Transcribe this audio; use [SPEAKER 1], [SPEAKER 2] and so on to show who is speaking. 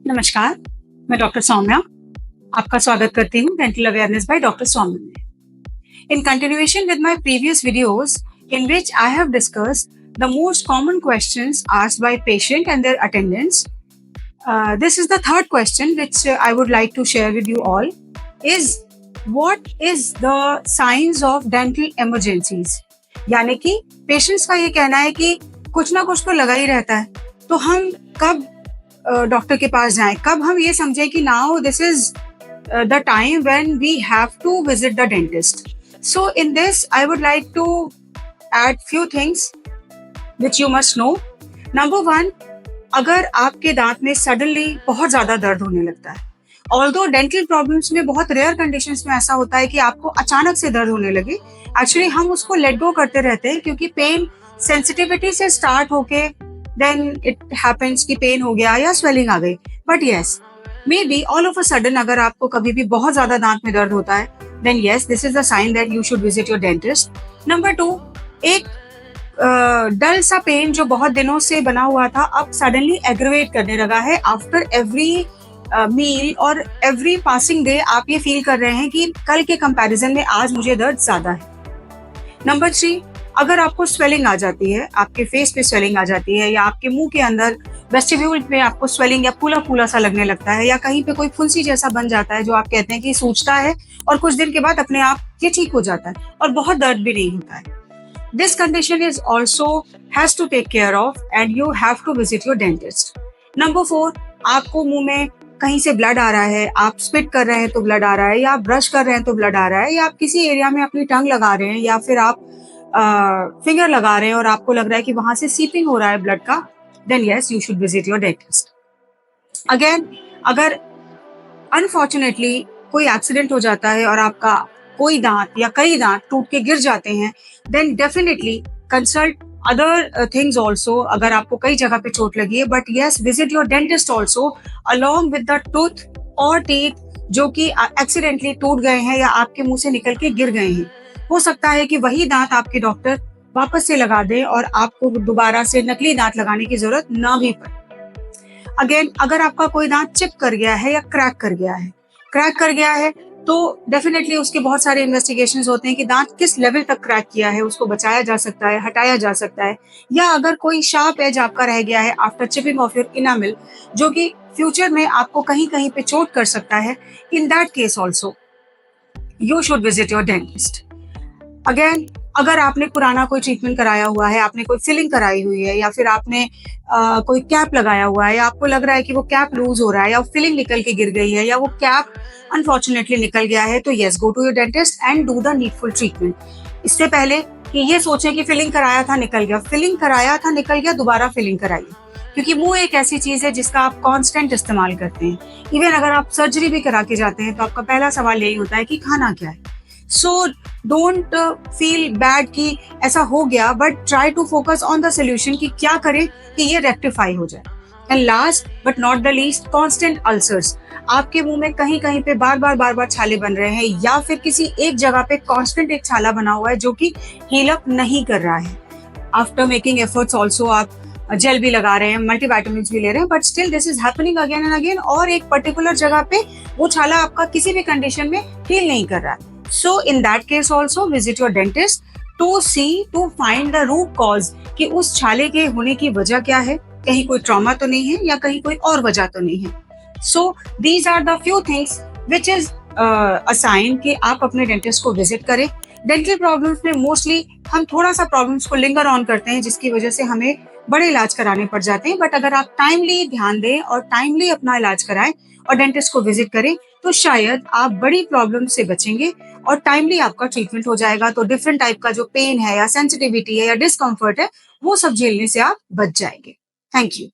[SPEAKER 1] नमस्कार, मैं डॉक्टर सौम्या आपका स्वागत करती हूँ dental awareness by doctor Saumya में। In continuation with my previous videos in which I have discussed the most common questions asked by patient and their attendants, this is the third question which I would like to share with you all is what is the signs of dental emergencies? यानी कि patients का ये कहना है कि कुछ ना कुछ तो लगा ही रहता है, तो हम कब डॉक्टर के पास जाएं, कब हम ये समझें कि now this is the time when we have to visit the dentist. So in this I would like to add few things which you must know. Number 1, अगर आपके दांत में सडनली बहुत ज्यादा दर्द होने लगता है, ऑल्दो डेंटल प्रॉब्लम्स में बहुत रेयर कंडीशंस में ऐसा होता है कि आपको अचानक से दर्द होने लगे, एक्चुअली हम उसको लेट गो करते रहते हैं क्योंकि पेन सेंसिटिविटी से स्टार्ट होके देन इट हैपेंस कि पेन हो गया या स्वेलिंग आ गई. But yes, may be all of a sudden अगर आपको कभी भी बहुत ज्यादा दांत में दर्द होता है, then yes this is the sign that you should visit your dentist. Number 2, एक डल सा पेन जो बहुत दिनों से बना हुआ था अब सडनली एग्रेवेट करने लगा है आफ्टर एवरी मील और एवरी पासिंग डे. आप ये फील कर रहे हैं कि कल के कंपैरिजन में आज मुझे दर्द ज्यादा है. नंबर 3, अगर आपको स्वेलिंग आ जाती है, आपके फेस पे स्वेलिंग आ जाती है या आपके मुंह के अंदर वेस्टिब्यूल में आपको स्वेलिंग या फूला फूला सा लगने लगता है या कहीं पे कोई फुंसी जैसा बन जाता है जो आप कहते हैं कि सूजता है और कुछ दिन के बाद अपने आप ये ठीक हो जाता है और बहुत दर्द भी नहीं होता है. This condition is also has to take care of and you have to visit your dentist. Number 4, आपको मुंह में कहीं से ब्लड आ रहा है, आप स्पिट कर रहे हैं तो ब्लड आ रहा है, या आप ब्रश कर रहे हैं तो ब्लड आ रहा है, या आप किसी एरिया में अपनी टंग लगा रहे हैं या फिर आप फिंगर लगा रहे हैं और आपको लग रहा है कि वहां से सीपिंग हो रहा है ब्लड का, then yes you should visit your dentist. Again, अगर अनफॉर्चुनेटली कोई एक्सीडेंट हो जाता है और आपका कोई दांत या कई दांत टूट के गिर जाते हैं, then definitely consult other things also. अगर आपको कई जगह पे चोट लगी है, but yes visit your dentist also along with the tooth और टीथ जो कि एक्सीडेंटली टूट गए हैं या आपके मुंह से निकल के गिर गए हैं. हो सकता है कि वही दांत आपके डॉक्टर वापस से लगा दे और आपको दोबारा से नकली दांत लगाने की जरूरत ना भी पड़े. अगेन, अगर आपका कोई दांत चिप कर गया है या क्रैक कर गया है तो डेफिनेटली उसके बहुत सारे इन्वेस्टिगेशंस होते हैं कि दांत किस लेवल तक क्रैक किया है, उसको बचाया जा सकता है, हटाया जा सकता है. या अगर कोई शार्प एज आपका रह गया है after chipping of your enamel जो कि फ्यूचर में आपको कहीं कहीं पे चोट कर सकता है, in that case also you should visit your dentist. Again, अगर आपने पुराना कोई ट्रीटमेंट कराया हुआ है, आपने कोई फिलिंग कराई हुई है या फिर आपने कोई कैप लगाया हुआ है या आपको लग रहा है कि वो कैप लूज हो रहा है या फिलिंग निकल के गिर गई है या वो कैप अनफॉर्चुनेटली निकल गया है, तो yes go to your dentist and do the needful treatment. इससे पहले कि ये सोचें कि फिलिंग कराया था निकल गया, दोबारा फिलिंग कराइए, क्योंकि मुंह एक ऐसी चीज है जिसका आप कांस्टेंट इस्तेमाल करते हैं. इवन अगर आप सर्जरी भी करा के जाते हैं तो आपका पहला सवाल यही होता है कि खाना क्या है. So don't feel bad कि ऐसा हो गया, but try to focus on the solution कि क्या करें कि ये rectify हो जाए. And last but not the least, constant ulcers. आपके मुंह में कहीं कहीं पे बार बार छाले बन रहे हैं या फिर किसी एक जगह पे constant एक छाला बना हुआ है जो कि heal up नहीं कर रहा है. After making efforts also आप जेल भी लगा रहे हैं, मल्टीविटामिन भी ले रहे हैं, but still this is happening again and again और एक पर्टिकुलर जगह पे वो छाला आपका किसी भी कंडीशन में हील नहीं कर रहा है. So in that case also visit your dentist to find the root cause कि उस छाले के होने की वजह क्या है, कहीं कोई ट्रॉमा तो नहीं है या कहीं कोई और वजह तो नहीं है. So these are the few things which is a sign कि आप अपने डेंटिस्ट को विजिट करें. डेंटल प्रॉब्लम्स में मोस्टली हम थोड़ा सा प्रॉब्लम्स को लिंगर ऑन करते हैं जिसकी वजह से हमें बड़े इलाज कराने पड़ जाते हैं, बट अगर आप टाइमली ध्यान दें और टाइमली अपना इलाज कराएं और डेंटिस्ट को विजिट करें तो शायद आप बड़ी प्रॉब्लम से बचेंगे और टाइमली आपका ट्रीटमेंट हो जाएगा. तो डिफरेंट टाइप का जो पेन है या सेंसिटिविटी है या डिस्कम्फर्ट है वो सब झेलने से आप बच जाएंगे. Thank you.